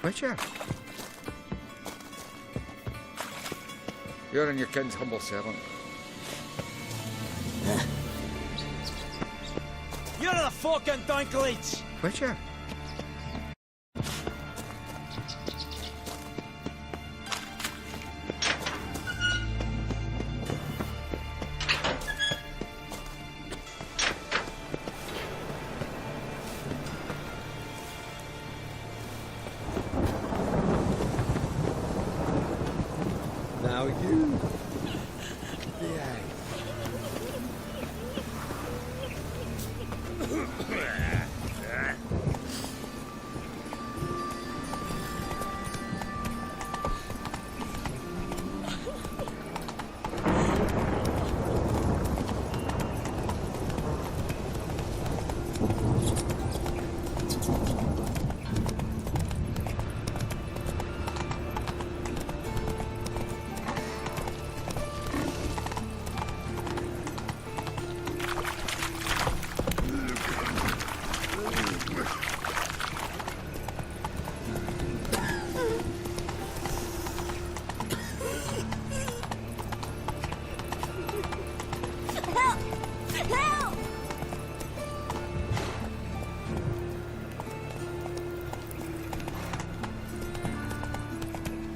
Witcher? You're in your king's humble servant. You're the fucking Dunklage! Witcher? Now you. Yeah.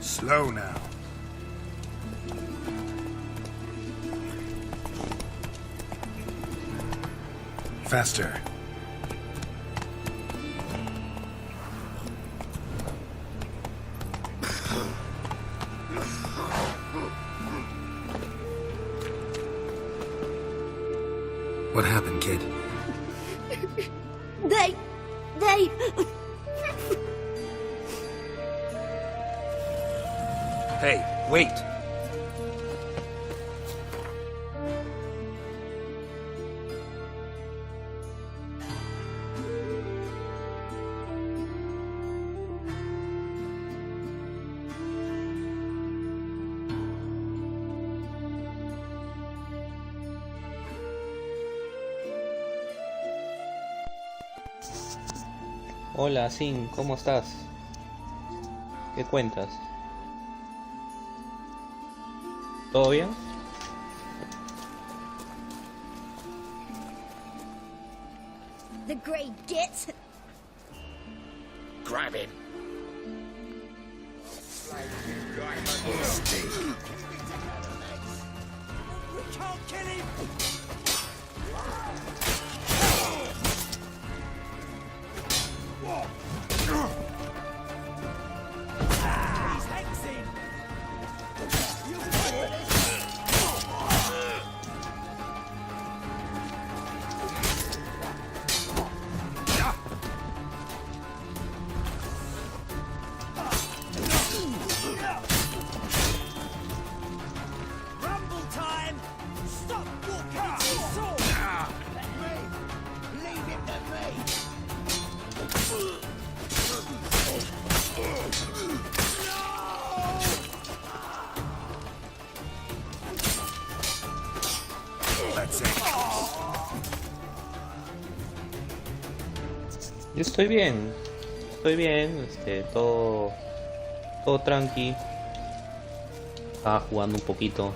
Slow now. Faster. What happened, kid? They... Hey, wait! Hola, Sin, ¿cómo estás? ¿Qué cuentas? ¿Todo bien? The great git. Grab him. We can't kill him! He's hexing! You fight Rumble time! Stop walking into your sword! Let me! Leave him to me! That's it. Yo estoy bien, todo tranqui. Estaba jugando un poquito.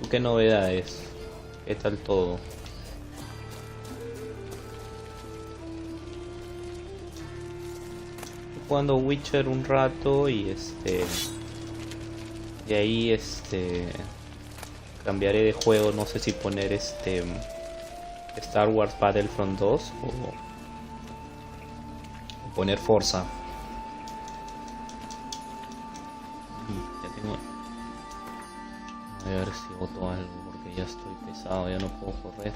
¿Tú qué novedades? ¿Qué tal todo? Estoy jugando Witcher un rato y de ahí cambiaré de juego, no sé si poner Star Wars Battlefront 2 o poner Forza. Ya tengo... Voy a ver si boto algo porque ya estoy pesado, ya no puedo correr.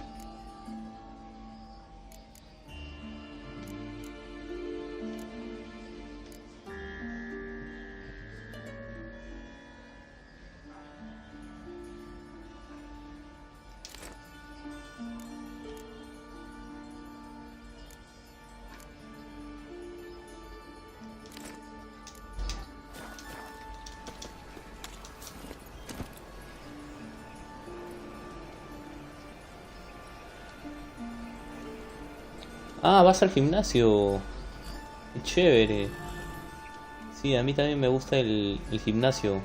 Ah, vas al gimnasio. Qué chévere. Sí, a mí también me gusta el gimnasio.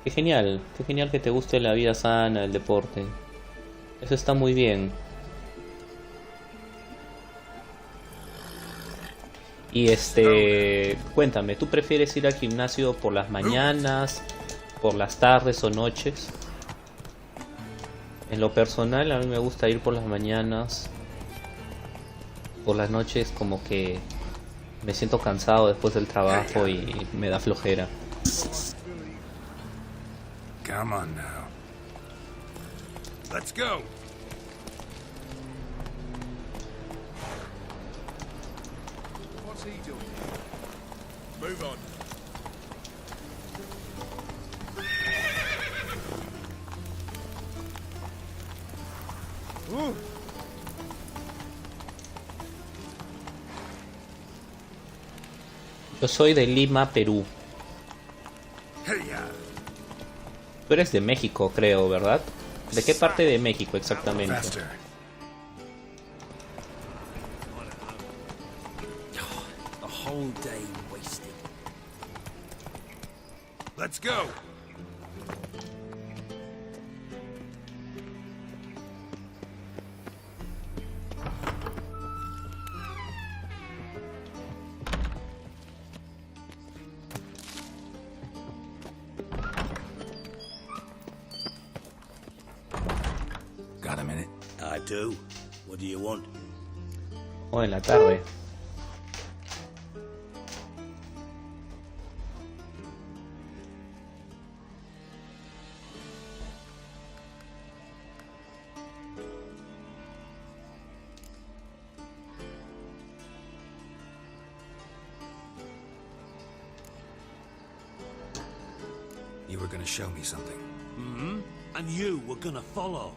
Qué genial que te guste la vida sana, el deporte. Eso está muy bien. Y cuéntame, ¿tú prefieres ir al gimnasio por las mañanas, por las tardes o noches? En lo personal, a mí me gusta ir por las mañanas. Por las noches como que me siento cansado después del trabajo y me da flojera. Come on now. Let's go. What's he doing? Move on. Yo soy de Lima, Perú. Hey, ya. Tú eres de México, creo, ¿verdad? ¿De qué parte de México exactamente? Faster. A whole day wasted. Let's go. Got a minute? I do. What do you want? O en la tarde. You were gonna show me something. Mm-hmm. And you were gonna follow.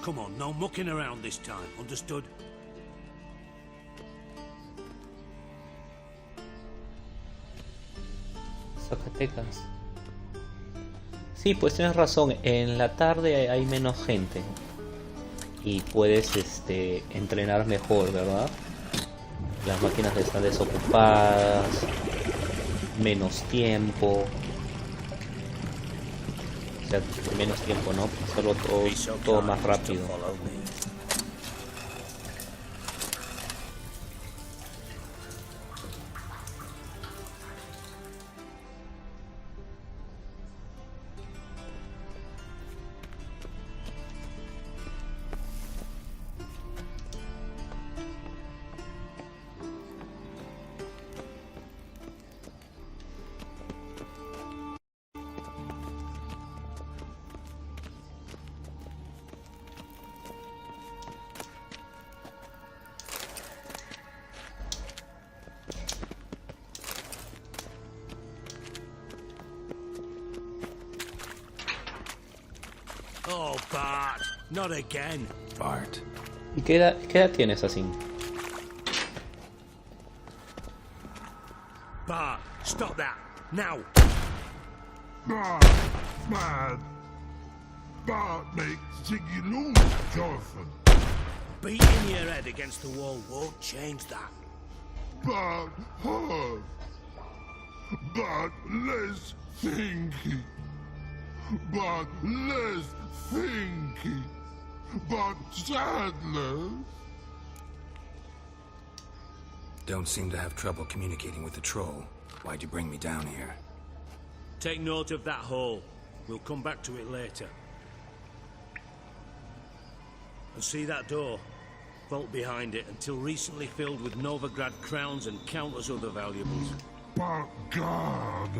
Come on, no mucking around this time, understood? Zacatecas. Sí, pues tienes razón. En la tarde hay menos gente. Y puedes entrenar mejor, ¿verdad? Las máquinas están desocupadas. Menos tiempo. O sea, menos tiempo, ¿no? Hacerlo todo más rápido. Follow me. Oh, Bart, not again. Bart. ¿Y qué edad tienes así? Bart, stop that, now. Bart, mad. Bart makes Ziggy lose, Jonathan. Beating your head against the wall won't change that. Bart hurt. Bart less thinky. Bart less thinky. Bart sadness. Don't seem to have trouble communicating with the troll. Why'd you bring me down here? Take note of that hole. We'll come back to it later. And see that door? Vault behind it, until recently filled with Novigrad crowns and countless other valuables. Bart guard.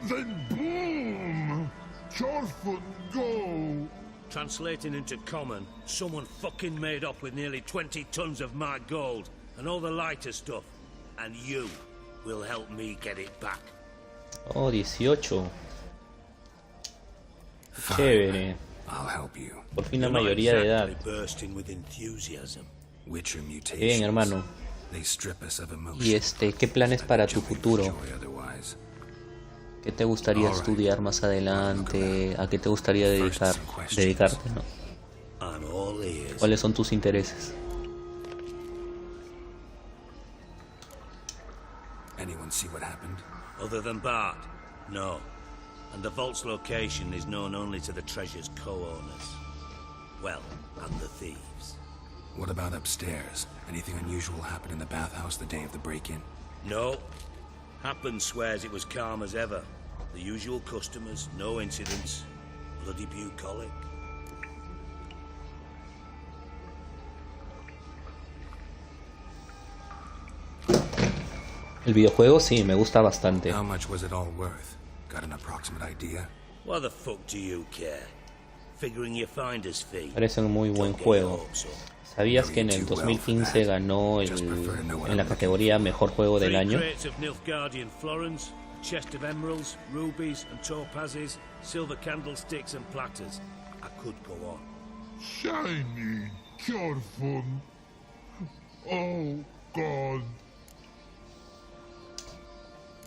Then boom! Chorford go. Translating into common, someone fucking made up with nearly 20 tons of my gold and all the lighter stuff. And you will help me get it back. Oh, 18. Fine. Chévere. I'll help you. Por fin la You're not mayoría de edad. exactly bursting with enthusiasm. Witcher mutations. Bien, hermano. They strip us of emotion. Y ¿qué planes para tu futuro? Joy otherwise. ¿Qué te gustaría estudiar más adelante? ¿A qué te gustaría dedicarte, ¿no? I'm all ears. ¿Cuáles son tus intereses? Anyone see what happened? Other than Bart? No. And the vault's location is known only to the treasure's co-owners. Well, and the thieves. What about upstairs? Anything unusual happen in the bathhouse the day of the break-in? No. Happen swears it was calm as ever. The usual customers, no incidents. Bloody bucolic. El videojuego sí, me gusta bastante. How much was it all worth? Got an approximate idea? Why the fuck do you care? Figuring your finder's fee. Parece un muy buen Don't get juego. your hopes up. ¿Sabías que en el 2015 ganó en la categoría Mejor Juego del Año? Three crates of Nilfgaardian florins, a chest of emeralds, rubies and topazes, silver candlesticks and platters. I could go on. Shiny Chorfun. Oh, God.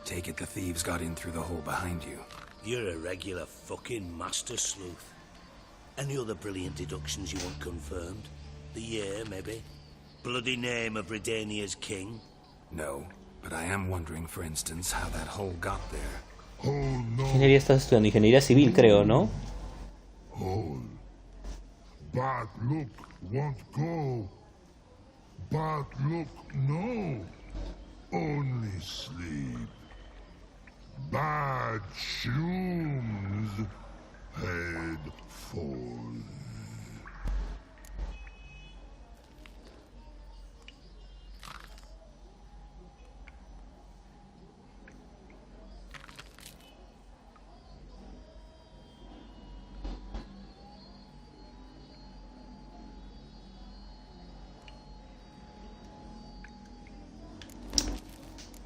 Take it the thieves got in through the hole behind you. You're a regular fucking master sleuth. Any other brilliant deductions you want confirmed? The year, maybe? Bloody name of Redania's king? No, but I am wondering, for instance, how that hole got there. Oh, no. Ingeniería estás estudiando, ingeniería civil creo, ¿no? Hole. Bad look won't go. Bad look, no. Only sleep. Bad shrooms. Head falls.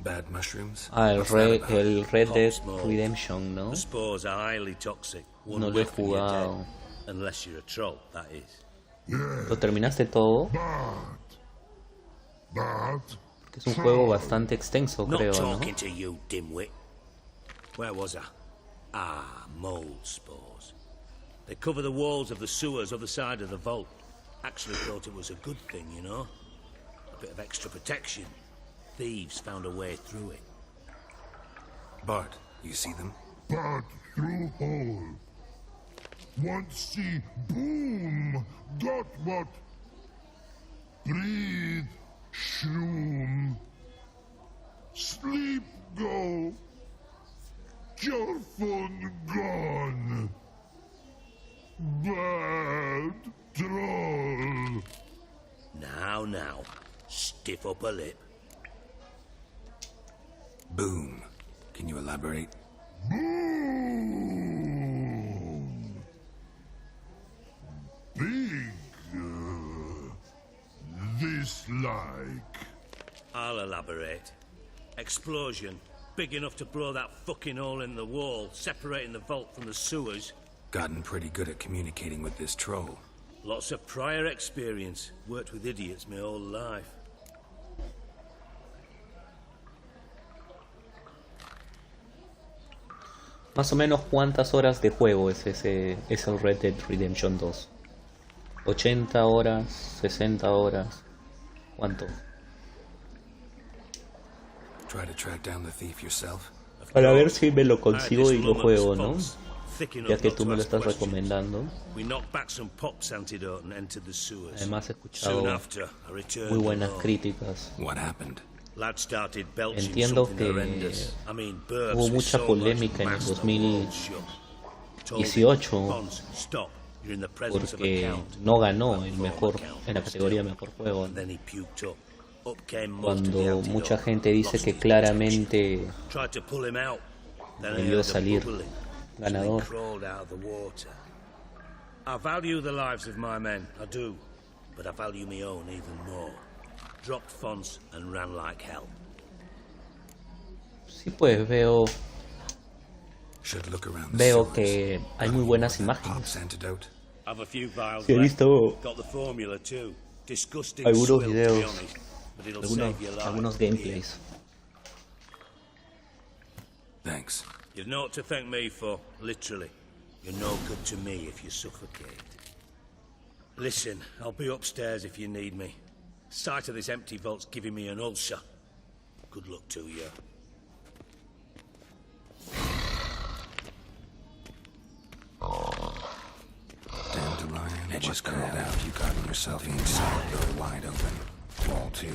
Bad mushrooms? Ah, What's that about? el Red Pop Dead smoke. Redemption, ¿no? The spores are highly toxic. One No lo he whiff and you're dead. jugado. Unless you're a troll, that is. ¿Lo terminaste todo? Bad. Que es un juego bastante extenso, Not creo, ¿no? talking to you, dimwit. Where was I? Ah, mold spores. They cover the walls of the sewers other side of the vault. Actually thought it was a good thing, you know? A bit of extra protection. Thieves found a way through it. Bart, you see them? Bad through hole. Want see boom. Got what? Breathe. Shroom. Sleep go. Your phone gone. Bad troll. Now, stiff up a lip. Boom. Can you elaborate? Boom. Big. This like. I'll elaborate. Explosion. Big enough to blow that fucking hole in the wall, separating the vault from the sewers. Gotten pretty good at communicating with this troll. Lots of prior experience. Worked with idiots my whole life. Más o menos cuántas horas de juego es el Red Dead Redemption 2. 80 horas, 60 horas. ¿Cuánto? Try to track down the thief yourself? Para ver si me lo consigo y lo juego, ¿no? Ya que tú me lo estás recomendando. We knocked back some pops antidote and entered the sewers. Además he Soon escuchado after, I returned muy buenas alone. críticas. What happened? Lad started belching Entiendo something que horrendous. I mean, burps hubo with mucha so polémica en much el mass the walls shook. Told him, 2018 "Pons, stop. You're in the presence of a porque count." no ganó el Well, mejor count, en la categoría still. mejor juego, And ¿no? then he puked up. Up came most of the Cuando antidote. mucha gente dice Lost que his claramente protection. Tried to pull him out. Then I debió heard the salir bubbling. ganador. So he crawled out of the water. I value the lives of my men, I do. But I value my own even more. Dropped fonts and ran like hell. Sí, pues veo Should look around the Veo sewers. que hay Got muy any buenas more of that imágenes. Pop's antidote? Have a few vials Sí, he left. visto Got the formula too. Disgusting algunos swill, to be videos, honest, but it'll save your life. algunos gameplays. Thanks. You've naught to thank me for, literally. You're no good to me if you suffocate. Listen, I'll be upstairs if you need me. Sight of this empty vault's giving me an ulcer. Good luck to you. Edges curled out. You've gotten yourself inside, door wide open. Wall 2.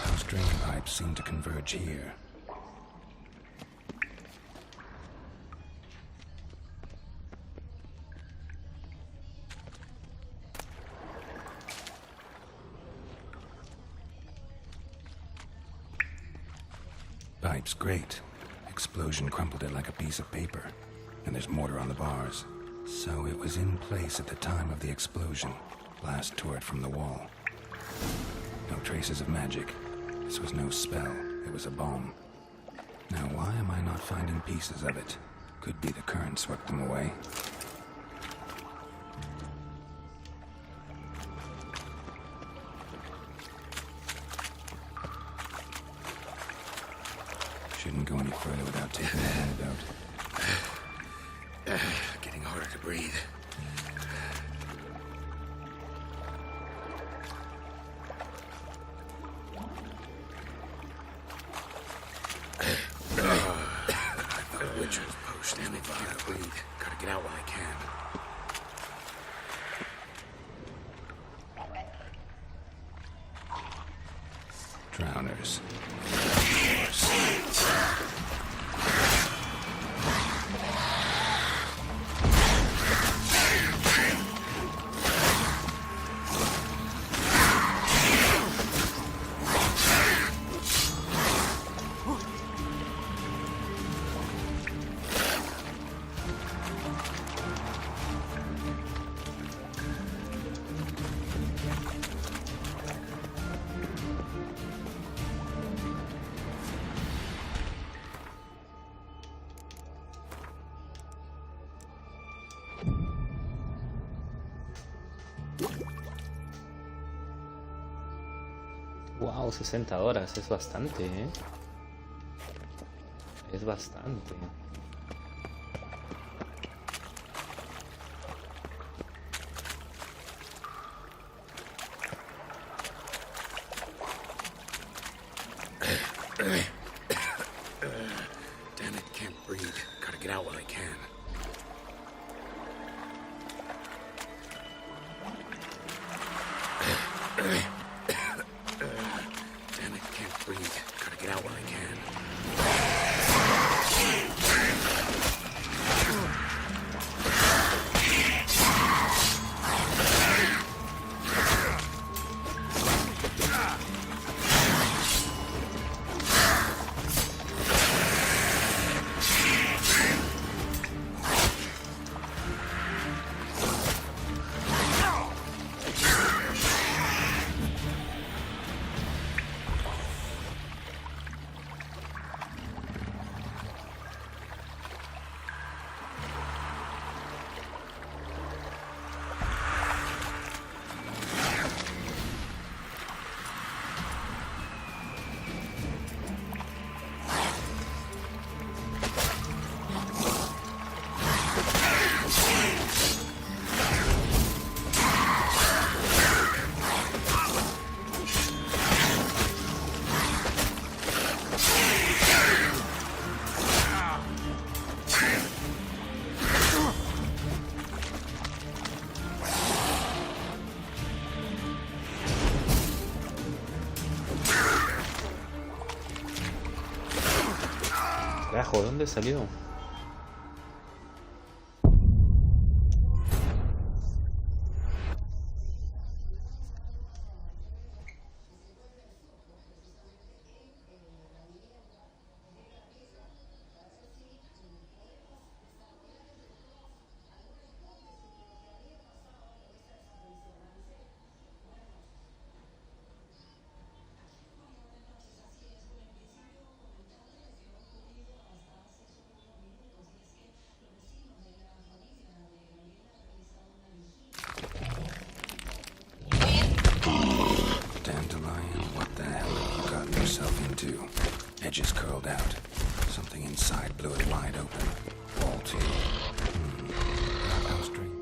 Those drain pipes seem to converge here. Pipe's great. Explosion crumpled it like a piece of paper. And there's mortar on the bars. So it was in place at the time of the explosion. Blast tore it from the wall. No traces of magic. This was no spell. It was a bomb. Now why am I not finding pieces of it? Could be the current swept them away. Shouldn't go any further without taking the antidote. Getting harder to breathe. I thought a witcher's potion. Damn it, I can't breathe. Gotta get out while I can. Drowners. Wow, 60 horas, es bastante, ¿eh? Es bastante. Damn it, can't breathe. Gotta get out while I can. Damn it, can't breathe. Gotta get out while I can. Carajo, ¿dónde salió? Edges curled out. Something inside blew it wide open. Wall 2. House dream.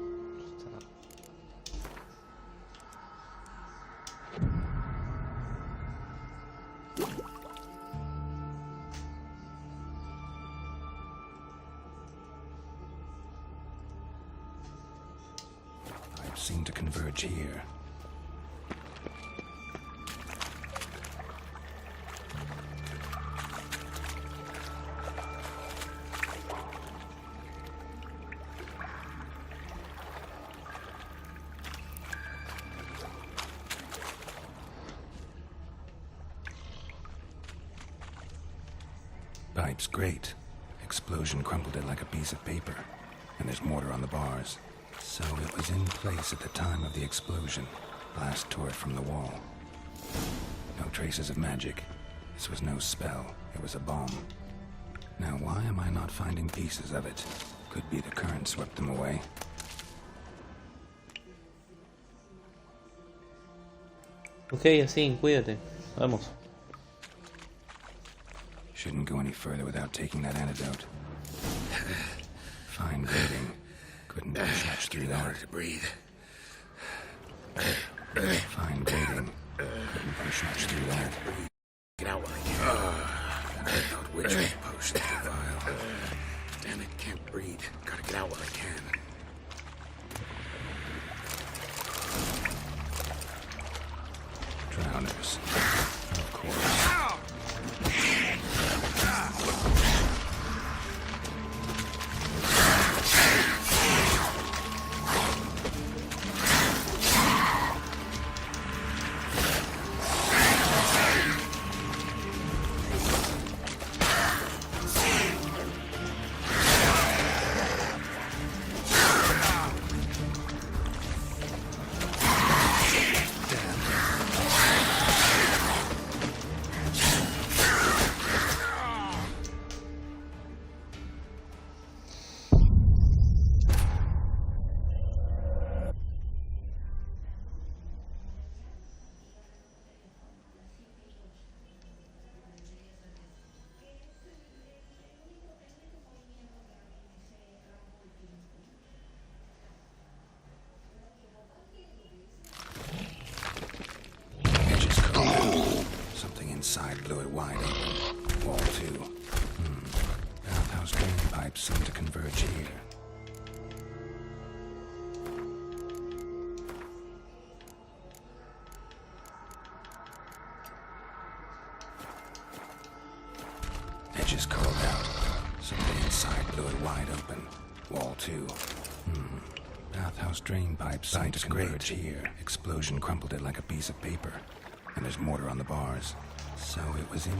seem to converge here. Pipe's great. Explosion crumpled it like a piece of paper. And there's mortar on the bars. So it was in place at the time of the explosion. Blast tore it from the wall. No traces of magic. This was no spell. It was a bomb. Now why am I not finding pieces of it? Could be the current swept them away. Ok, así, cuídate. Vamos. Shouldn't go any further without taking that antidote. Fine breathing. Couldn't push much through that. Harder to breathe. Fine breathing. Couldn't push much through that. Get out while I can. I thought witch's potions were vile. Damn it, can't breathe. Gotta get out while I can. Drowners. Of course. Inside blew it wide open. Wall 2. Bathhouse drain pipes seem to converge here. Edges curled out. Something inside blew it wide open. Wall 2. Bathhouse drain pipes seem to converge here. Explosion crumpled it like a piece of paper. And there's mortar on the bars. So it was in...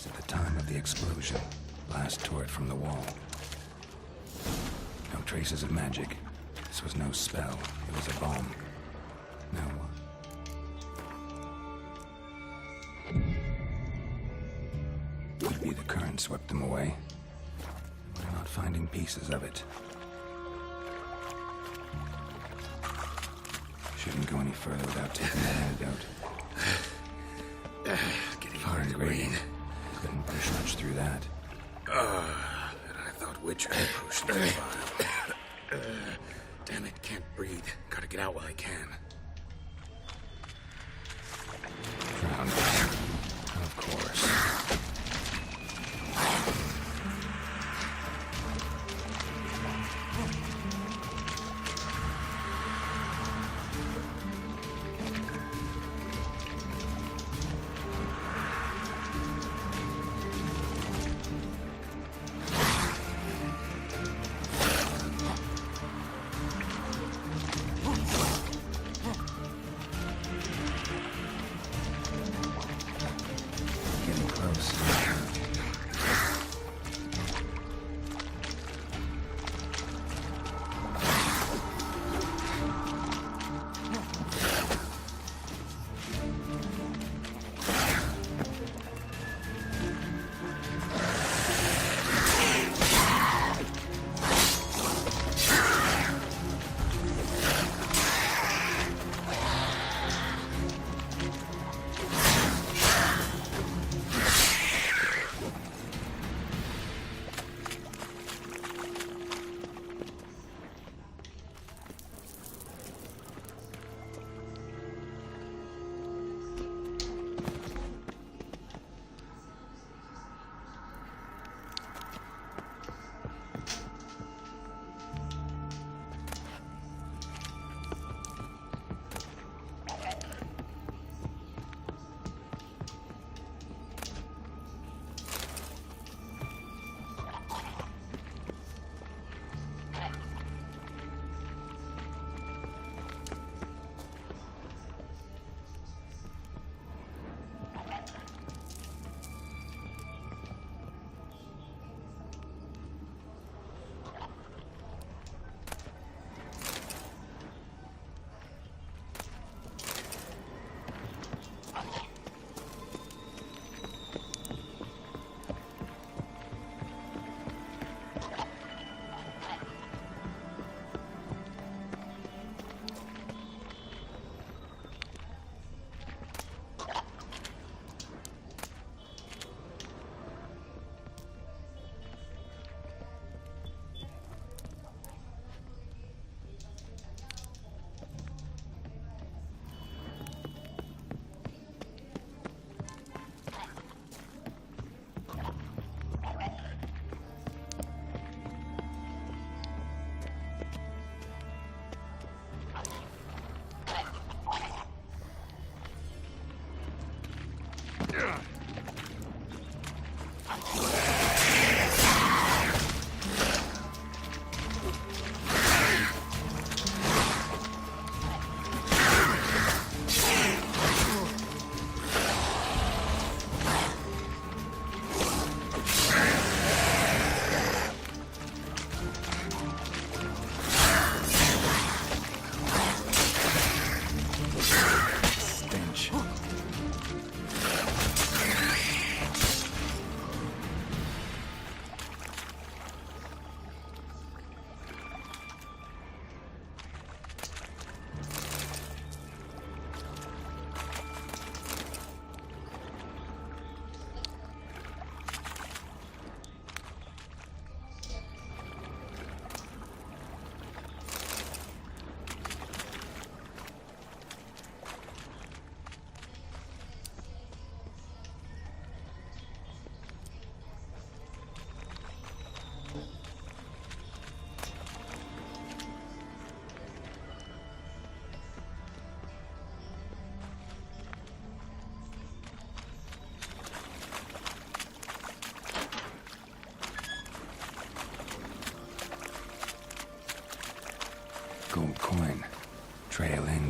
At the time of the explosion, blast tore it from the wall. No traces of magic. This was no spell. It was a bomb. Now what? Could be the current swept them away. We're not finding pieces of it. Shouldn't go any further without taking that antidote. Getting hard to breathe. Couldn't push much through that. And I thought witch's potions were vile. Damn it, can't breathe. Gotta get out while I can. Drowned. Of course.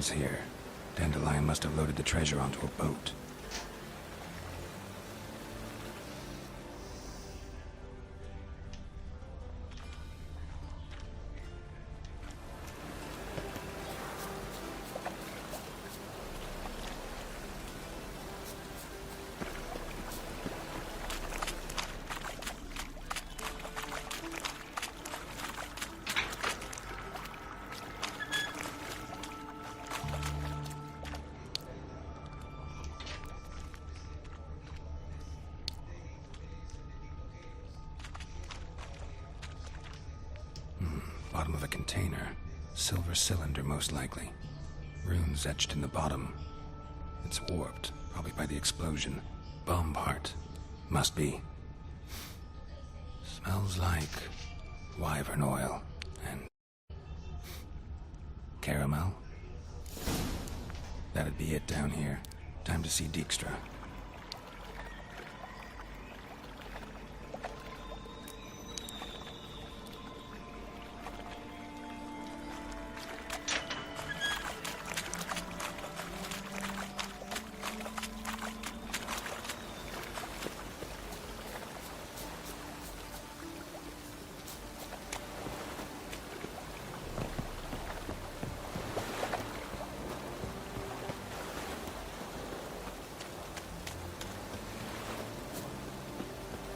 bones here. Dandelion must have loaded the treasure onto a boat. Bottom of a container. Silver cylinder, most likely. Runes etched in the bottom. It's warped, probably by the explosion. Bomb part. Must be. Smells like wyvern oil and caramel. That'd be it down here. Time to see Dijkstra.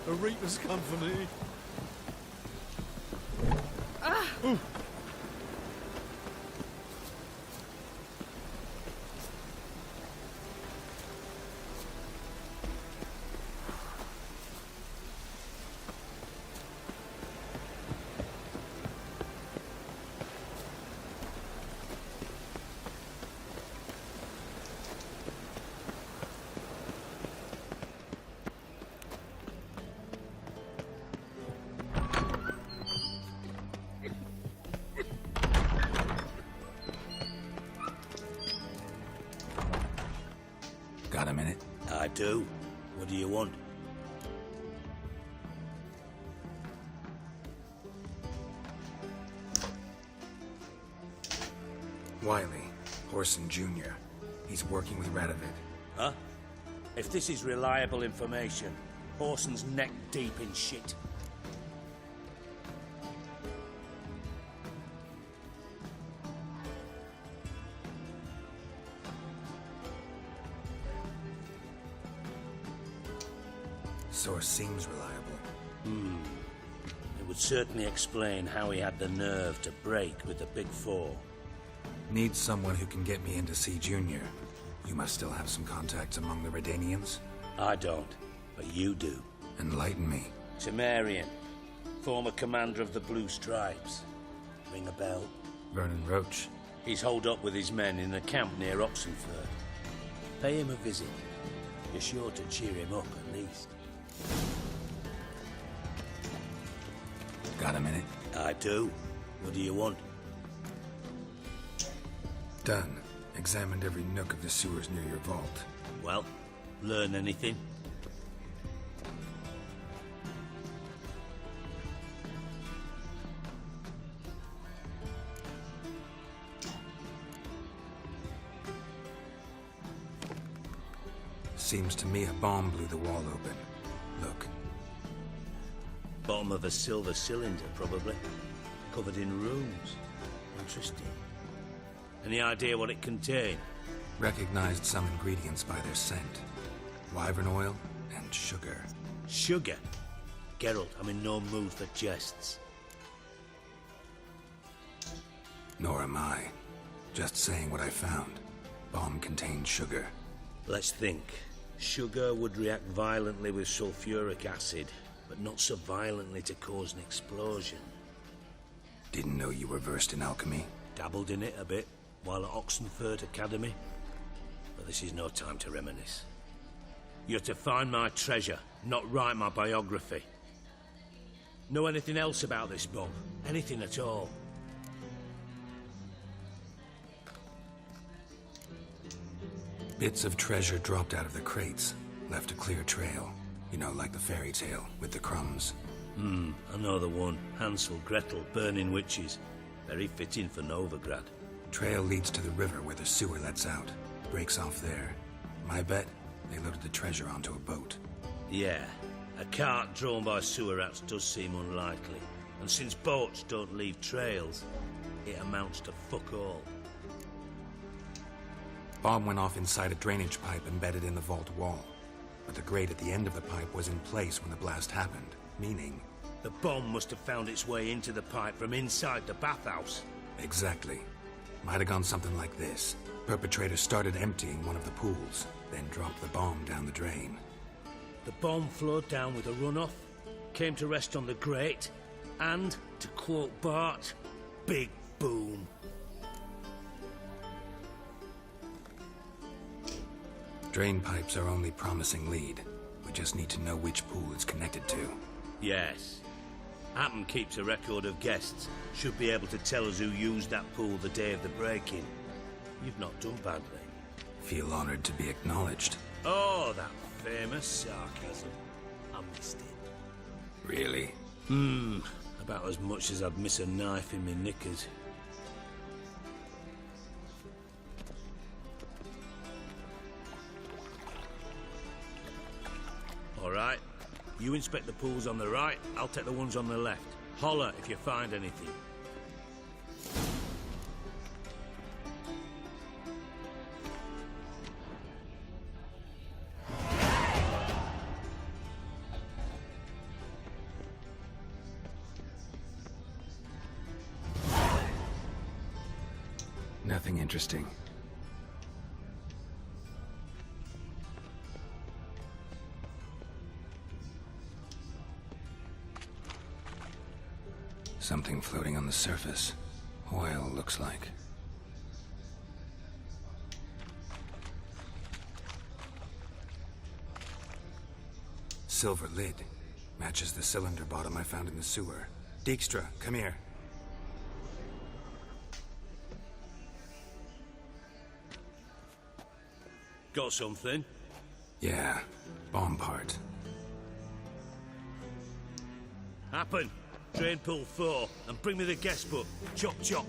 A Reaper's company. Got a minute? I do. What do you want? Wiley, Horson Jr. He's working with Radovid. Huh? If this is reliable information, Horson's neck deep in shit. Source seems reliable. It would certainly explain how he had the nerve to break with the Big Four. Need someone who can get me in to see Junior. You must still have some contacts among the Redanians. I don't, but you do. Enlighten me. Temerian, former commander of the Blue Stripes. Ring a bell? Vernon Roach. He's holed up with his men in a camp near Oxenford. Pay him a visit. You're sure to cheer him up, at least. Got a minute? I do. What do you want? Done. Examined every nook of the sewers near your vault. Well, learn anything? Seems to me a bomb blew the wall open. Look. Bottom of a silver cylinder, probably. Covered in runes. Interesting. Any idea what it contained? Recognized some ingredients by their scent. Wyvern oil and sugar. Sugar? Geralt, I'm in no mood for jests. Nor am I. Just saying what I found. Bomb contained sugar. Let's think. Sugar would react violently with sulfuric acid, but not so violently to cause an explosion. Didn't know you were versed in alchemy. Dabbled in it a bit while at Oxenford Academy. But this is no time to reminisce. You're to find my treasure, not write my biography. Know anything else about this, Bob? Anything at all? Bits of treasure dropped out of the crates. Left a clear trail. You know, like the fairy tale, with the crumbs. I know the one. Hansel, Gretel, burning witches. Very fitting for Novigrad. Trail leads to the river where the sewer lets out. Breaks off there. My bet, they loaded the treasure onto a boat. Yeah, a cart drawn by sewer rats does seem unlikely. And since boats don't leave trails, it amounts to fuck all. Bomb went off inside a drainage pipe embedded in the vault wall. But the grate at the end of the pipe was in place when the blast happened, meaning... The bomb must have found its way into the pipe from inside the bathhouse. Exactly. Might have gone something like this. Perpetrator started emptying one of the pools, then dropped the bomb down the drain. The bomb flowed down with a runoff, came to rest on the grate, and, to quote Bart, big boom. Drain pipes are only promising lead. We just need to know which pool it's connected to. Yes. Hammond keeps a record of guests. Should be able to tell us who used that pool the day of the break-in. You've not done badly. Feel honored to be acknowledged. Oh, that famous sarcasm. I missed it. Really? About as much as I'd miss a knife in my knickers. All right. You inspect the pools on the right, I'll take the ones on the left. Holler if you find anything. Nothing interesting. Something floating on the surface. Oil, looks like. Silver lid. Matches the cylinder bottom I found in the sewer. Dijkstra, come here. Got something? Yeah, bomb part. Happen. Drain pool 4, and bring me the guest book. Chop chop.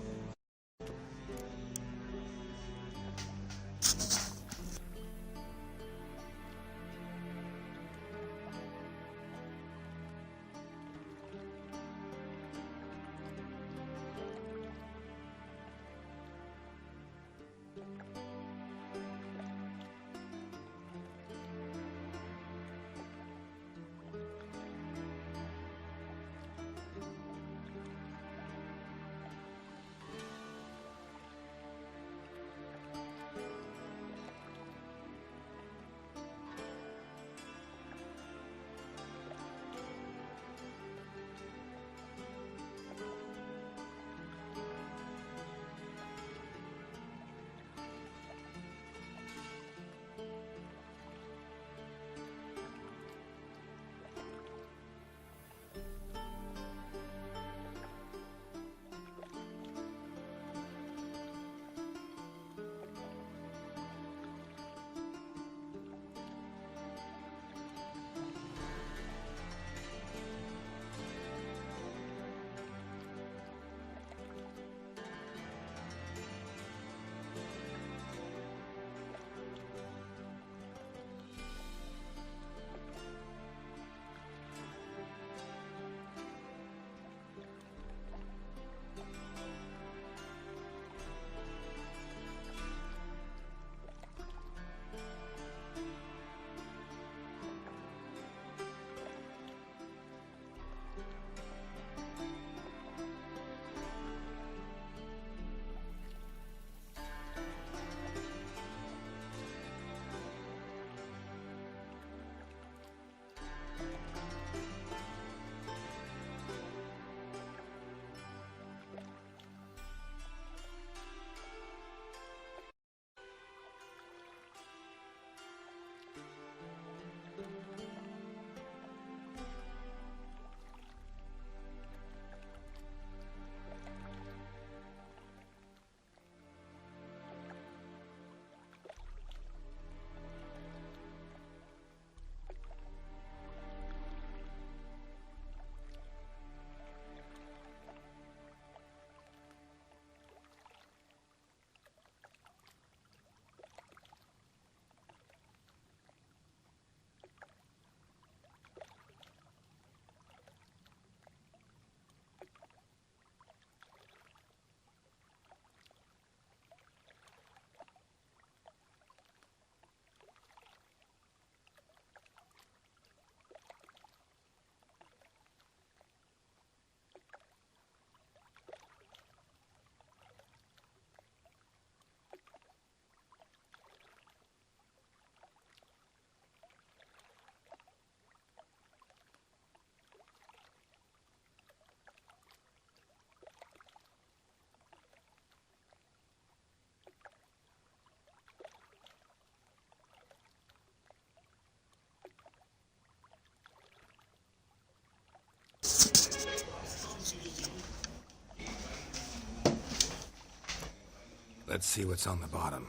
Let's see what's on the bottom.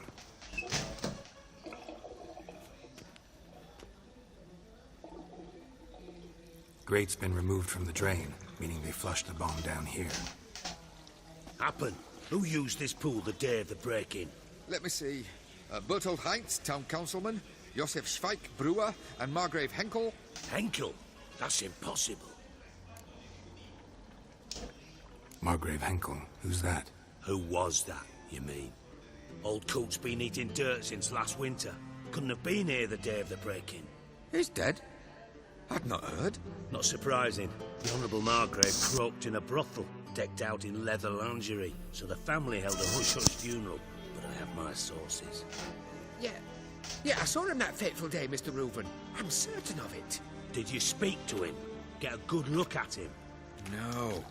Grate's been removed from the drain, meaning they flushed the bomb down here. Happen. Who used this pool the day of the break-in? Let me see. Bertold Heinz, town councilman, Josef Schweik, brewer, and Margrave Henkel. Henkel? That's impossible. Margrave Henkel, who's that? Who was that, you mean? Old Coot's been eating dirt since last winter. Couldn't have been here the day of the break-in. He's dead? I'd not heard. Not surprising. The Honourable Margrave croaked in a brothel, decked out in leather lingerie, so the family held a hush-hush funeral. But I have my sources. Yeah, I saw him that fateful day, Mr. Reuven. I'm certain of it. Did you speak to him? Get a good look at him? No.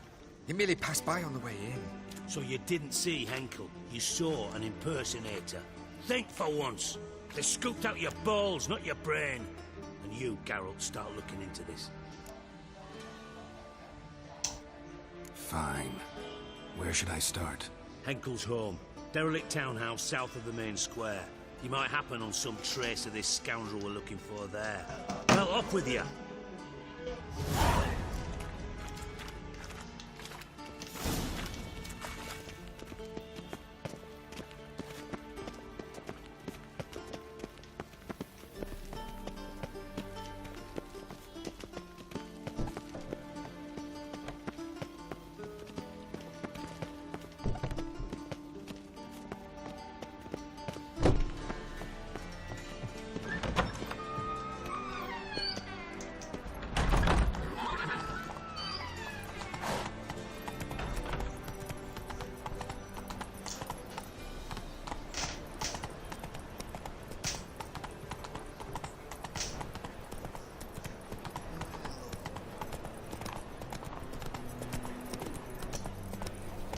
He merely passed by on the way in. So you didn't see Henkel. You saw an impersonator. Think for once. They scooped out your balls, not your brain. And you, Geralt, start looking into this. Fine. Where should I start? Henkel's home. Derelict townhouse south of the main square. You might happen on some trace of this scoundrel we're looking for there. Well, off with you.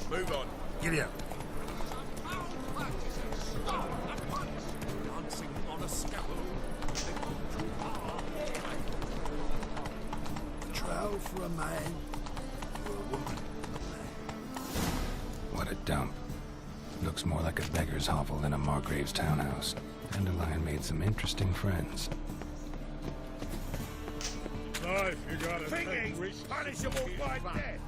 Move on. Giddy up. Dancing on a scaffold. Trial for a man or a woman. What a dump. Looks more like a beggar's hovel than a Margrave's townhouse. Dandelion made some interesting friends. Life, you gotta Thinking, punishable by death.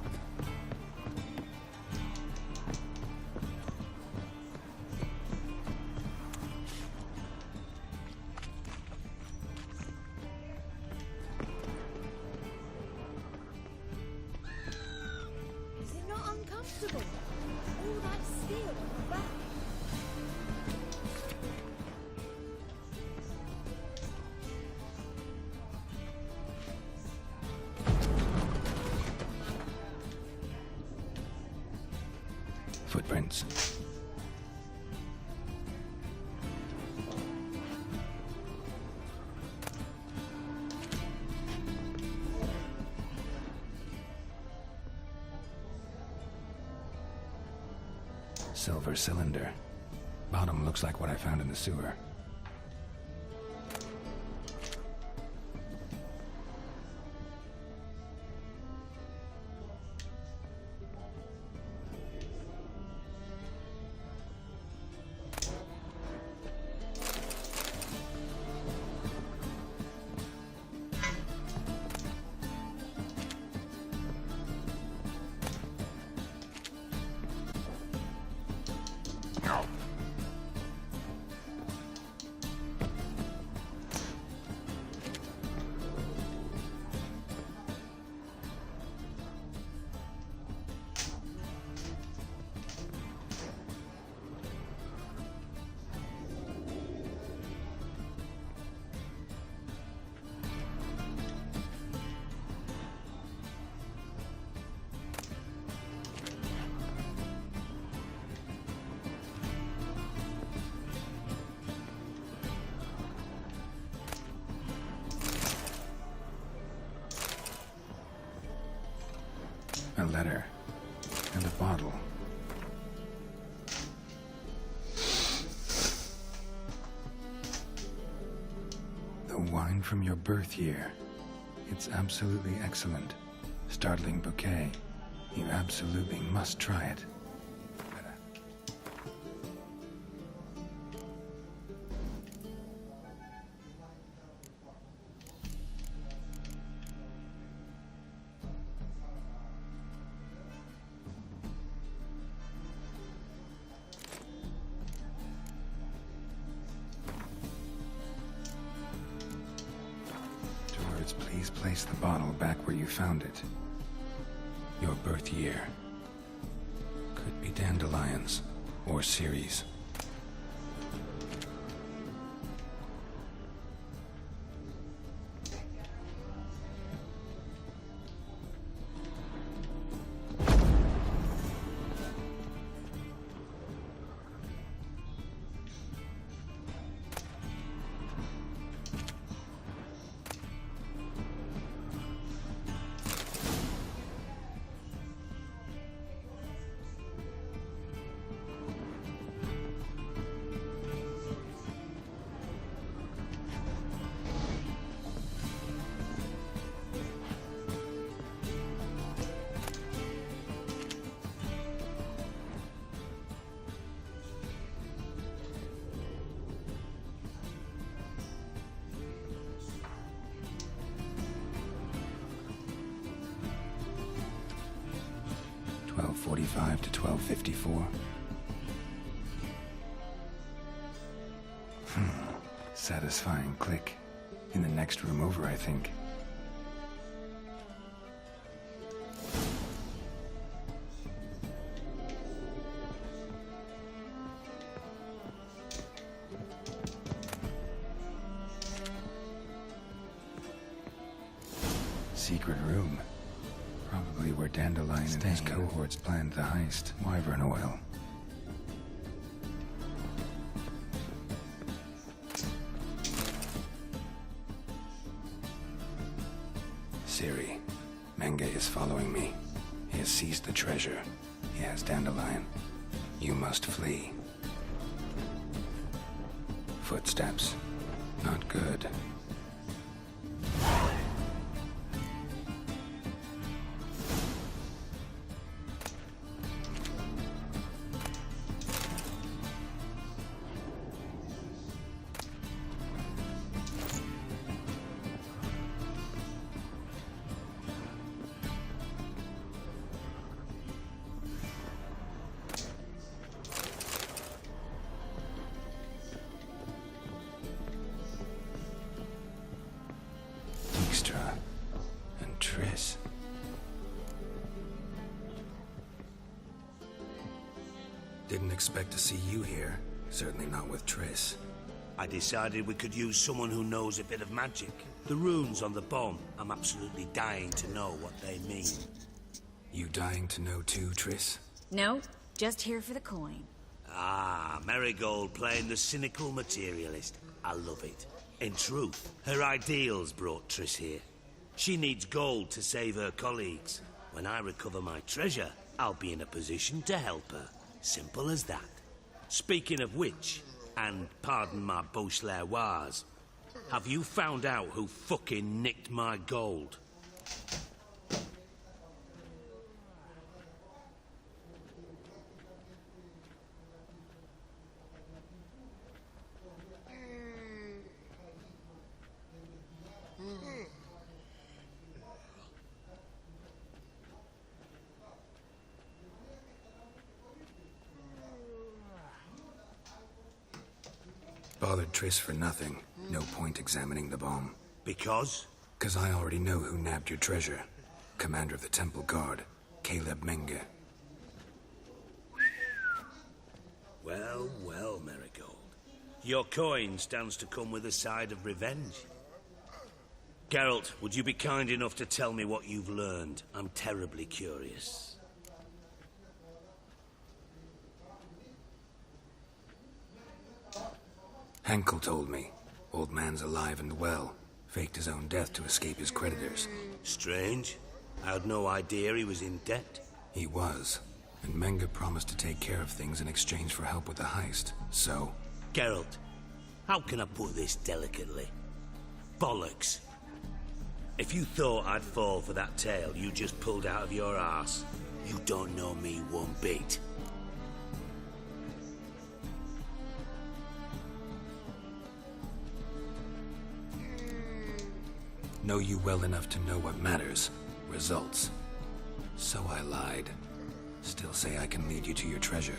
Is it not uncomfortable? All that steel on the back. Footprints. Silver cylinder. Bottom looks like what I found in the sewer. A letter. And a bottle. The wine from your birth year. It's absolutely excellent. Startling bouquet. You absolutely must try it. Guards, please place the bottle back where you found it. Your birth year. Could be dandelions or Ceres. .45 to 12:54. Satisfying click. In the next room over, I think. Secret room. Probably where Dandelion and his cohorts planned the heist. Wyvern oil. Siri, Menge is following me. He has seized the treasure. He has Dandelion. You must flee. Footsteps. Not good. And Triss. Didn't expect to see you here. Certainly not with Triss. I decided we could use someone who knows a bit of magic. The runes on the bomb, I'm absolutely dying to know what they mean. You dying to know too, Triss? No, just here for the coin. Ah, Marigold playing the cynical materialist. I love it. In truth, her ideals brought Triss here. She needs gold to save her colleagues. When I recover my treasure, I'll be in a position to help her. Simple as that. Speaking of which, and pardon my Beauclervois, have you found out who fucking nicked my gold? Bothered Triss for nothing. No point examining the bomb. Because? 'Cause I already know who nabbed your treasure. Commander of the Temple Guard, Caleb Menge. Well, well, Marigold. Your coin stands to come with a side of revenge. Geralt, would you be kind enough to tell me what you've learned? I'm terribly curious. Henkel told me. Old man's alive and well. Faked his own death to escape his creditors. Strange. I had no idea he was in debt. He was. And Menge promised to take care of things in exchange for help with the heist. So... Geralt, how can I put this delicately? Bollocks. If you thought I'd fall for that tale you just pulled out of your arse, you don't know me one bit. Know you well enough to know what matters. Results. So I lied. Still say I can lead you to your treasure.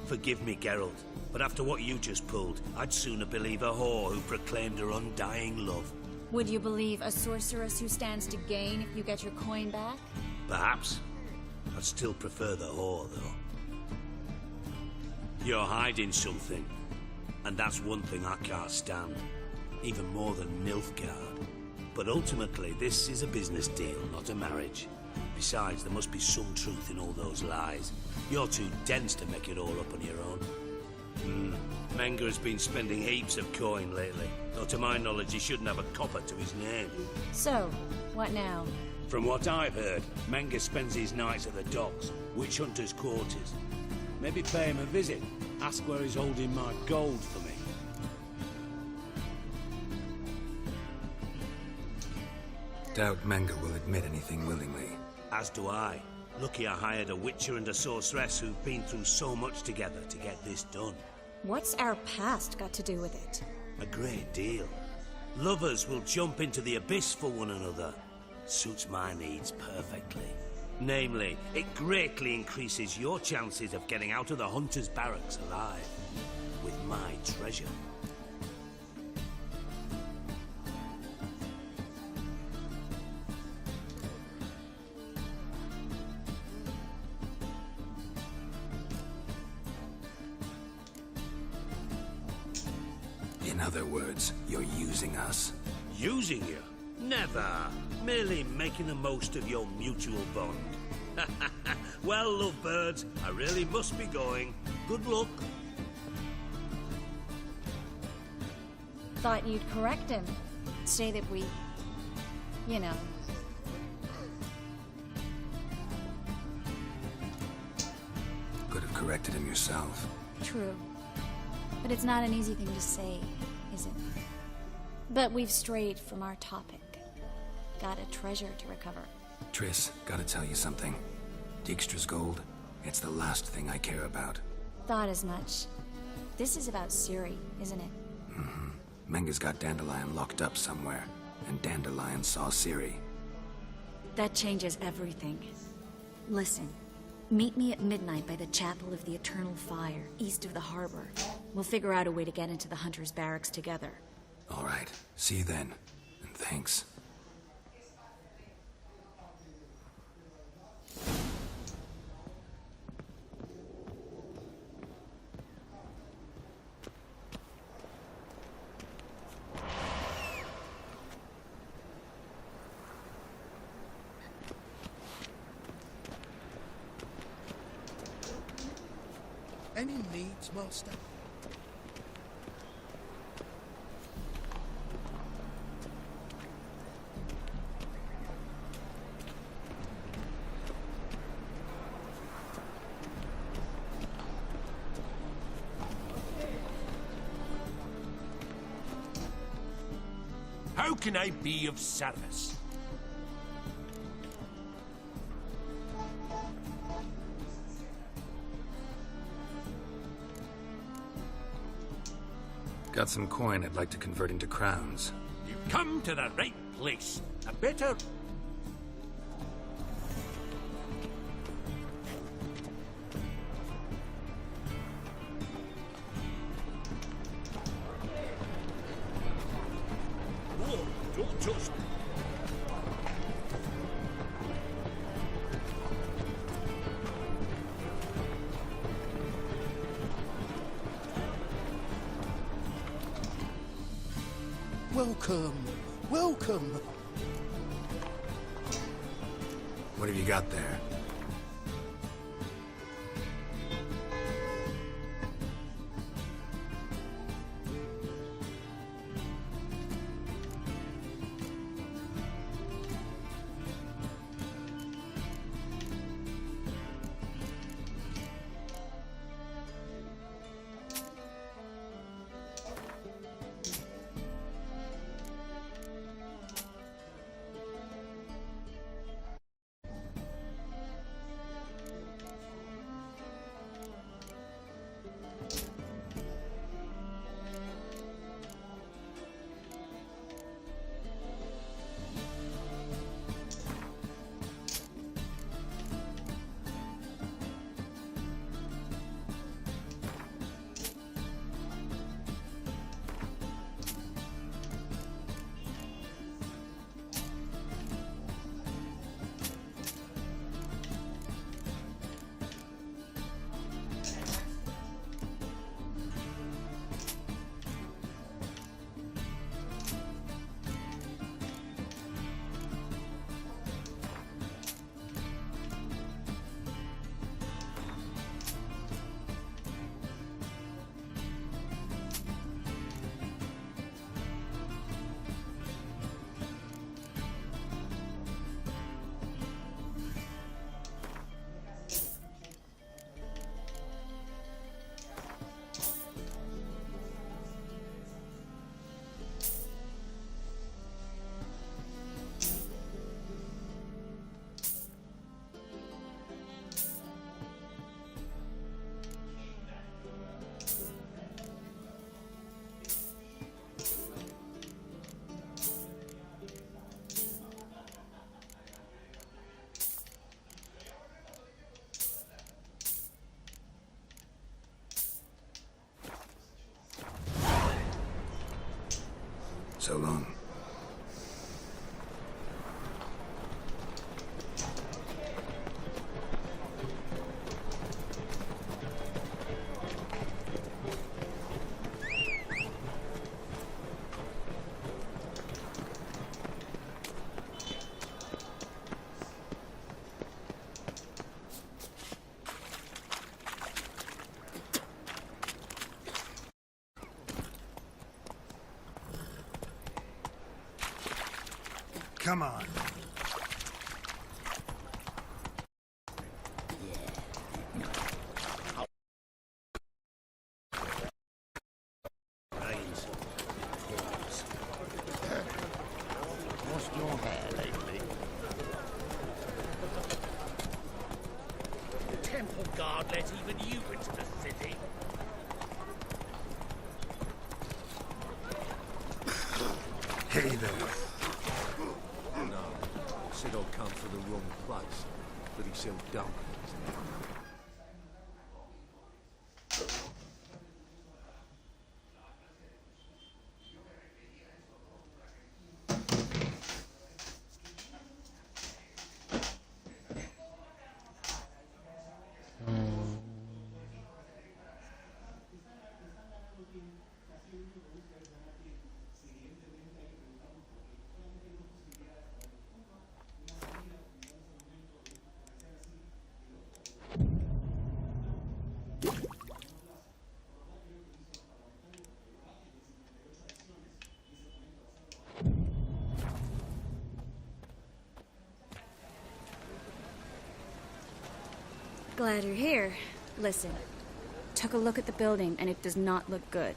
Forgive me, Geralt, but after what you just pulled, I'd sooner believe a whore who proclaimed her undying love. Would you believe a sorceress who stands to gain if you get your coin back? Perhaps. I'd still prefer the whore, though. You're hiding something. And that's one thing I can't stand. Even more than Nilfgaard. But ultimately, this is a business deal, not a marriage. Besides, there must be some truth in all those lies. You're too dense to make it all up on your own. Menga has been spending heaps of coin lately. Though to my knowledge, he shouldn't have a copper to his name. So, what now? From what I've heard, Menga spends his nights at the docks, witch hunters' quarters. Maybe pay him a visit. Ask where he's holding my gold for me. Doubt Menga will admit anything willingly. As do I. Lucky I hired a witcher and a sorceress who've been through so much together to get this done. What's our past got to do with it? A great deal. Lovers will jump into the abyss for one another. Suits my needs perfectly. Namely, it greatly increases your chances of getting out of the hunter's barracks alive. With my treasure. In other words, you're using us. Using you? Never. Merely making the most of your mutual bond. Well, lovebirds, I really must be going. Good luck. Thought you'd correct him. Say that we... you know... Could have corrected him yourself. True. But it's not an easy thing to say, is it? But we've strayed from our topic. Got a treasure to recover. Triss, gotta tell you something. Dijkstra's gold, it's the last thing I care about. Thought as much. This is about Ciri, isn't it? Menga's got Dandelion locked up somewhere, and Dandelion saw Ciri. That changes everything. Listen, meet me at midnight by the Chapel of the Eternal Fire, east of the harbor. We'll figure out a way to get into the Hunter's barracks together. All right, see you then, and thanks. Any needs, Master? How can I be of service? Got some coin I'd like to convert into crowns. You've come to the right place. A better... Whoa, don't touch me. Welcome, welcome. What have you got there? so long. Come on. Lost your hair lately? The temple guard let even you into the city. Hey there. No, said I'd come to the wrong place, but he sell dumplings. Glad you're here. Listen, took a look at the building and it does not look good.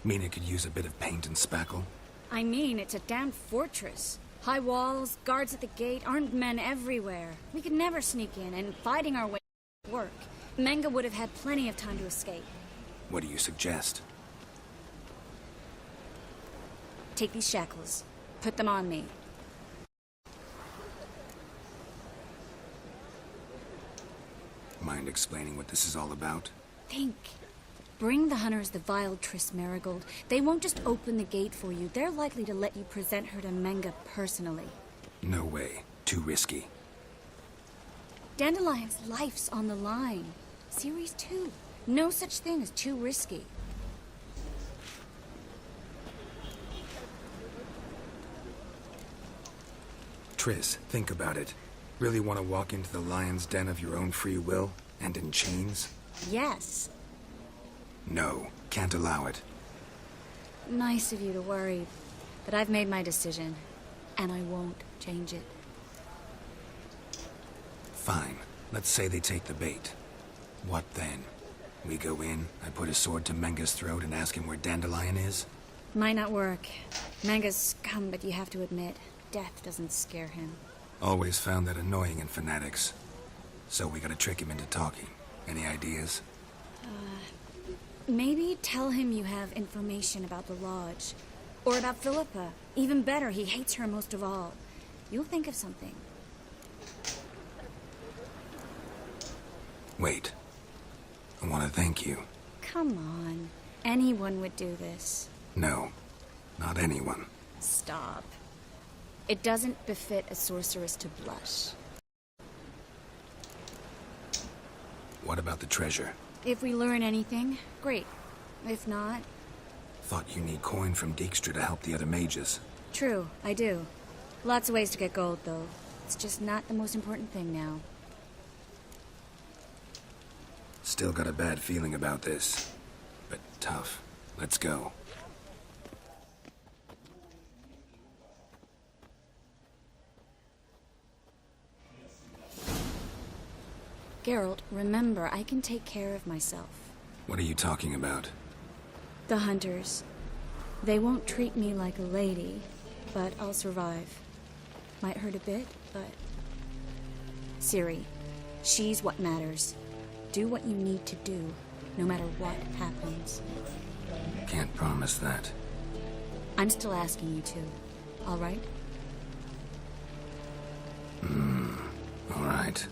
Mean it could use a bit of paint and spackle? I mean, it's a damn fortress. High walls, guards at the gate, armed men everywhere. We could never sneak in, and fighting our way would work. Menga would have had plenty of time to escape. What do you suggest? Take these shackles. Put them on me. Mind explaining what this is all about? Think. Bring the hunters the vile Triss Marigold. They won't just open the gate for you. They're likely to let you present her to Menga personally. No way. Too risky. Dandelion's life's on the line. Series 2. No such thing as too risky. Triss, think about it. Really want to walk into the lion's den of your own free will, and in chains? Yes. No, can't allow it. Nice of you to worry, but I've made my decision, and I won't change it. Fine. Let's say they take the bait. What then? We go in, I put a sword to Menga's throat and ask him where Dandelion is? Might not work. Menga's scum, but you have to admit, death doesn't scare him. Always found that annoying in fanatics. So we gotta trick him into talking. Any ideas? Maybe tell him you have information about the Lodge. Or about Philippa. Even better, he hates her most of all. You'll think of something. Wait. I want to thank you. Come on. Anyone would do this. No, not anyone. Stop. It doesn't befit a sorceress to blush. What about the treasure? If we learn anything, great. If not... Thought you need coin from Dijkstra to help the other mages. True, I do. Lots of ways to get gold, though. It's just not the most important thing now. Still got a bad feeling about this. But tough. Let's go. Geralt, remember, I can take care of myself. What are you talking about? The hunters. They won't treat me like a lady, but I'll survive. Might hurt a bit, but... Ciri, she's what matters. Do what you need to do, no matter what happens. Can't promise that. I'm still asking you to, all right? All right.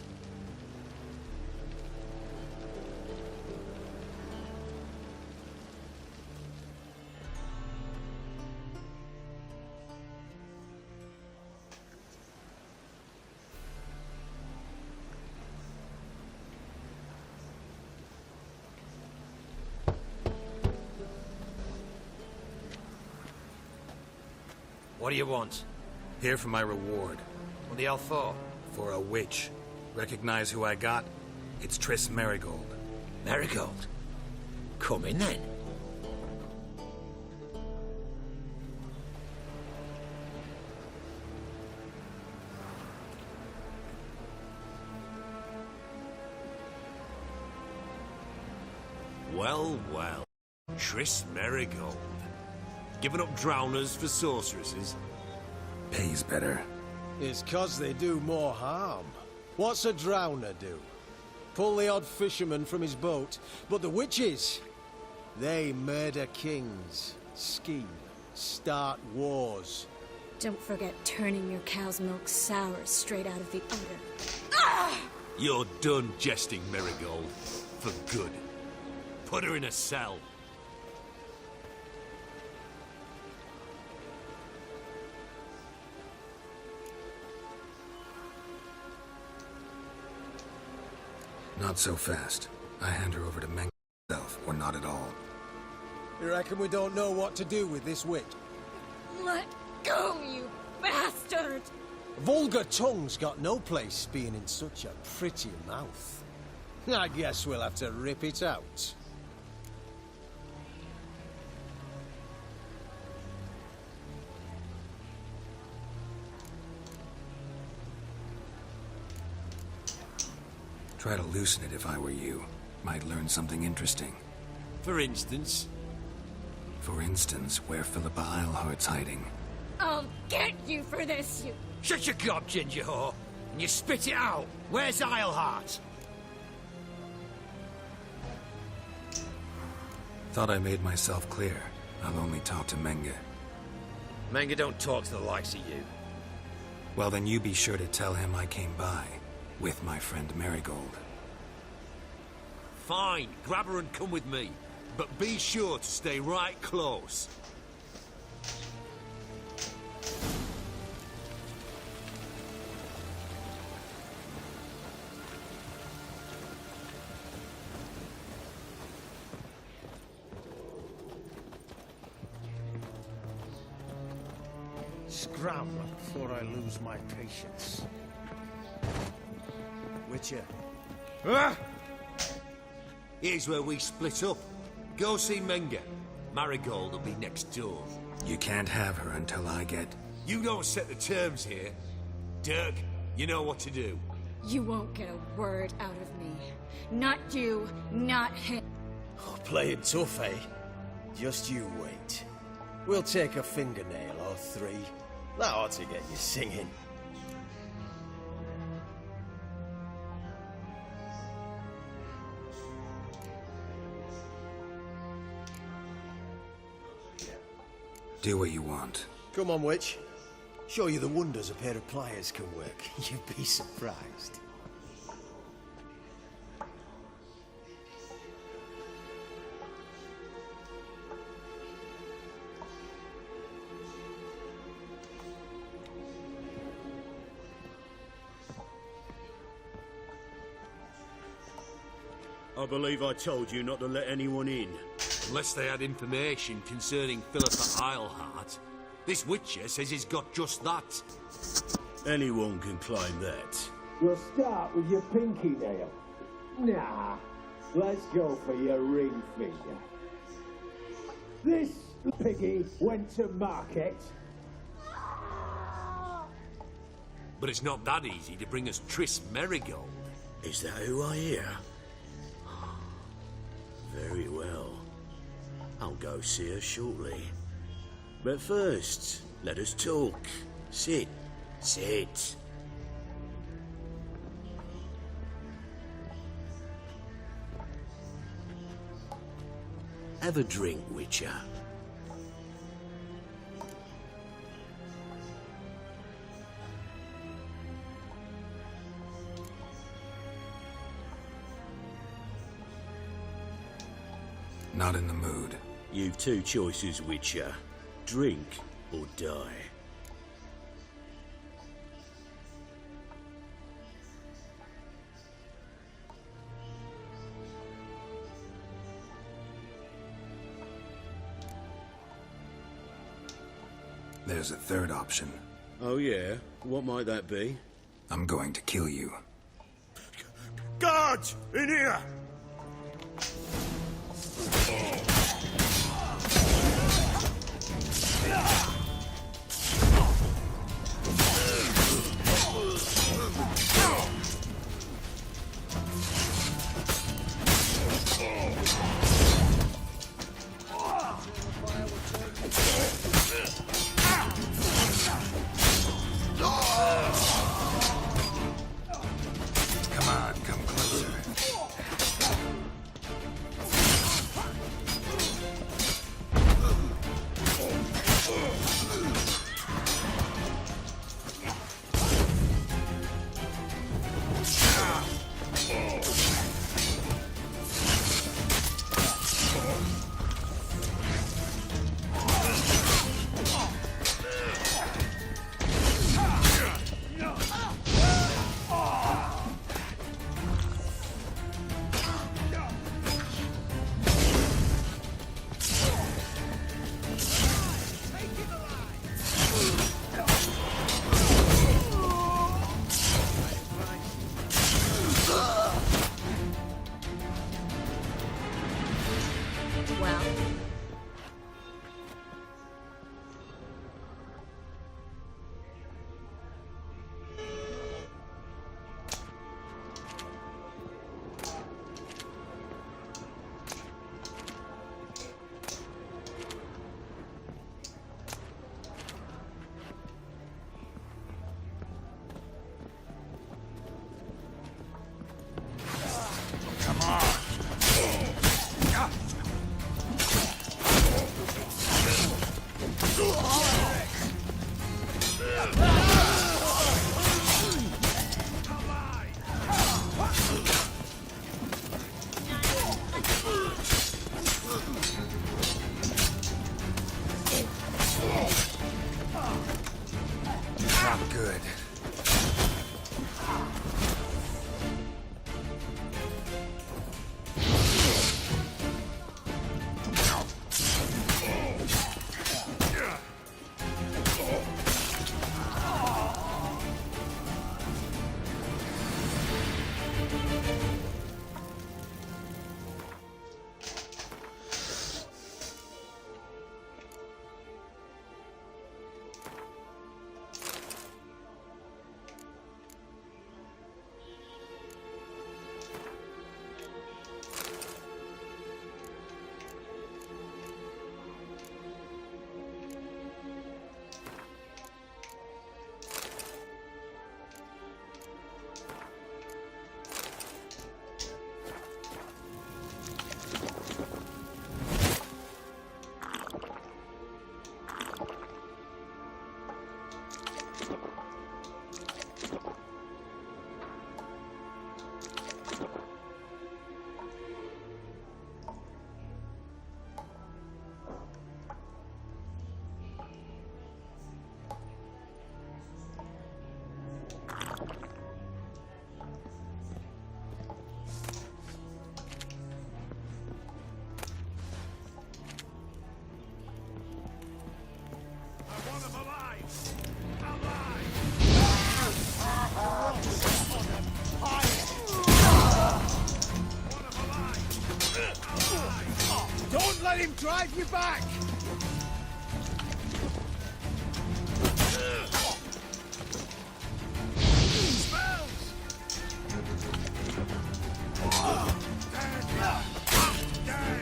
What do you want? Here for my reward. What the hell for? For a witch. Recognize who I got? It's Triss Merigold. Marigold? Come in then. Well, well. Triss Merigold. Giving up drowners for sorceresses? Pays better. It's 'cause they do more harm. What's a drowner do? Pull the odd fisherman from his boat. But the witches, they murder kings, scheme, start wars. Don't forget turning your cow's milk sour straight out of the udder. You're done jesting, Merigold. For good. Put her in a cell. Not so fast. I hand her over to Meng herself, or not at all. You reckon we don't know what to do with this witch? Let go, you bastard! Vulgar tongue's got no place being in such a pretty mouth. I guess we'll have to rip it out. Try to loosen it if I were you. Might learn something interesting. For instance? For instance, where Philippa Eilhart's hiding. I'll get you for this, you... Shut your gob, ginger whore, and you spit it out. Where's Eilhart? Thought I made myself clear. I'll only talk to Menge. Menge don't talk to the likes of you. Well, then you be sure to tell him I came by. With my friend Merigold. Fine, grab her and come with me. But be sure to stay right close. Scram before I lose my patience. Witcher. Here's where we split up. Go see Menge. Marigold will be next door. You can't have her until I get... You don't set the terms here. Dirk, you know what to do. You won't get a word out of me. Not you, not him. Oh, playing tough, eh? Just you wait. We'll take a fingernail or three. That ought to get you singing. Do what you want. Come on, witch. Show you the wonders a pair of pliers can work. You'd be surprised. I believe I told you not to let anyone in. Unless they had information concerning Philippa Eilhart. This Witcher says he's got just that. Anyone can claim that. You'll start with your pinky nail. Nah, let's go for your ring finger. This piggy went to market. But it's not that easy to bring us Triss Merigold. Is that who I hear? Very well. I'll go see her shortly. But first, let us talk. Sit. Sit. Have a drink, Witcher. Not in the mood. You've two choices, Witcher. Drink or die. There's a third option. Oh, yeah? What might that be? I'm going to kill you. Guards! In here! Come on, come closer. Well, Come on. Not good. Don't let him drive you back!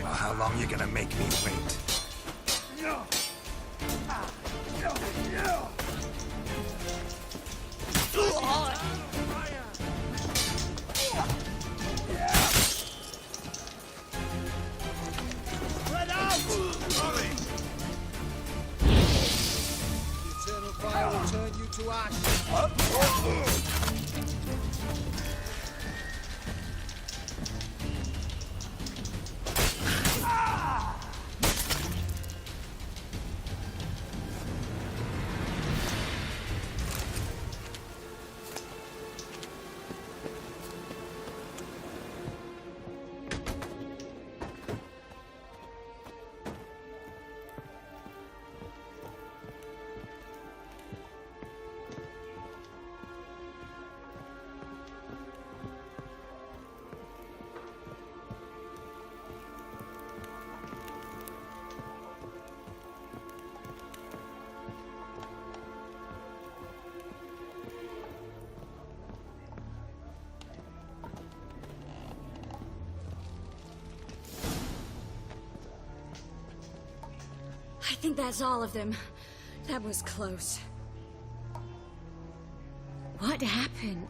Well, how long you gonna make me wait? Spread out! The eternal fire will turn you to ash. think that's all of them. That was close. What happened?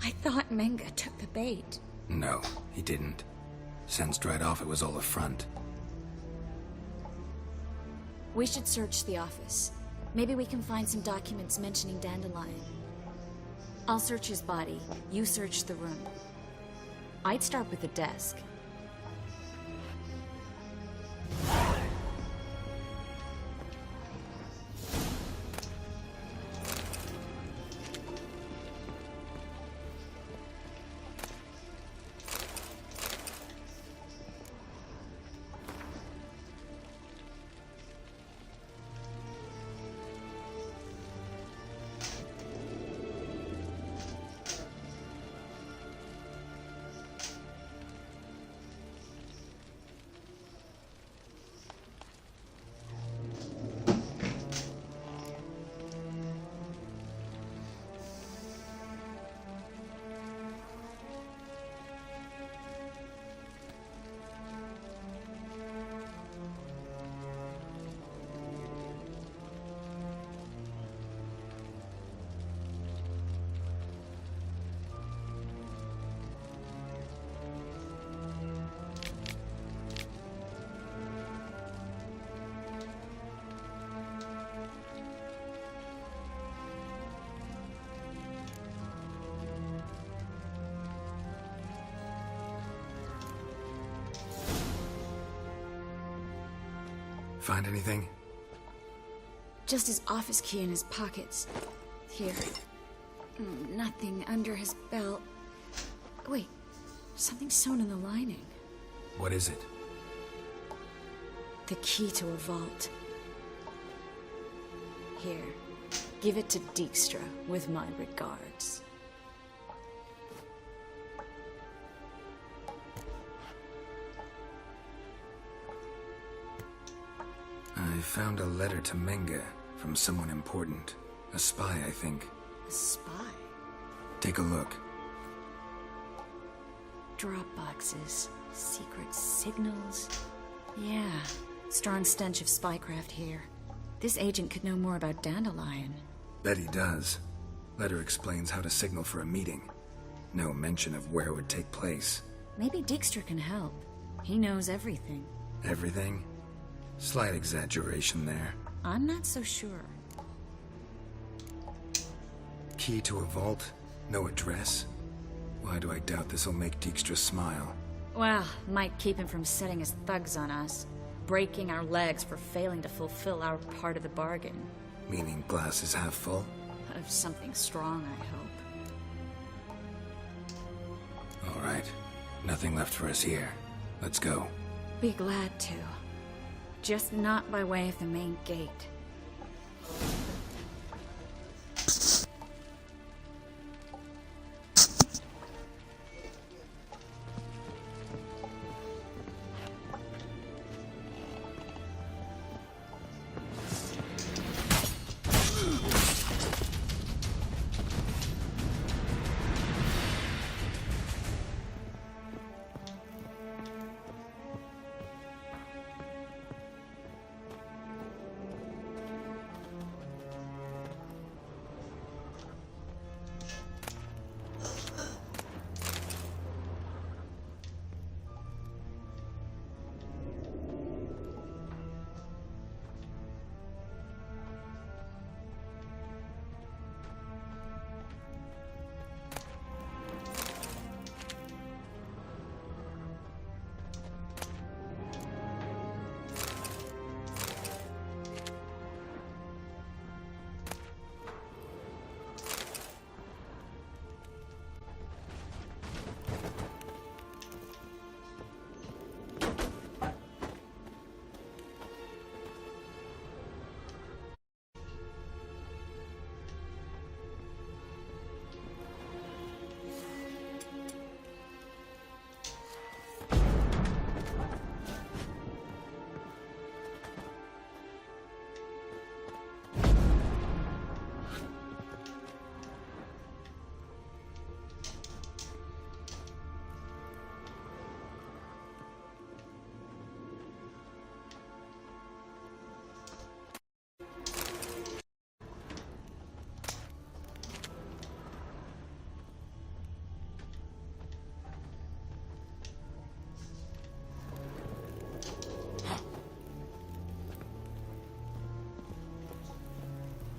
I thought Menga took the bait. No, he didn't. Sensed right off it was all a front. We should search the office. Maybe we can find some documents mentioning Dandelion. I'll search his body. You search the room. I'd start with the desk. Find anything? Just his office key in his pockets. Here. Nothing under his belt. Wait, something sewn in the lining. What is it? The key to a vault. Here, give it to Dijkstra with my regards. I found a letter to Menga from someone important. A spy, I think. A spy? Take a look. Drop boxes, secret signals. Yeah, strong stench of spycraft here. This agent could know more about Dandelion. Bet he does. Letter explains how to signal for a meeting. No mention of where it would take place. Maybe Dijkstra can help. He knows everything. Everything? Slight exaggeration there. I'm not so sure. Key to a vault? No address? Why do I doubt this'll make Dijkstra smile? Well, might keep him from setting his thugs on us. Breaking our legs for failing to fulfill our part of the bargain. Meaning glass is half full? Of something strong, I hope. All right. Nothing left for us here. Let's go. Be glad to. Just not by way of the main gate.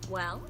Well,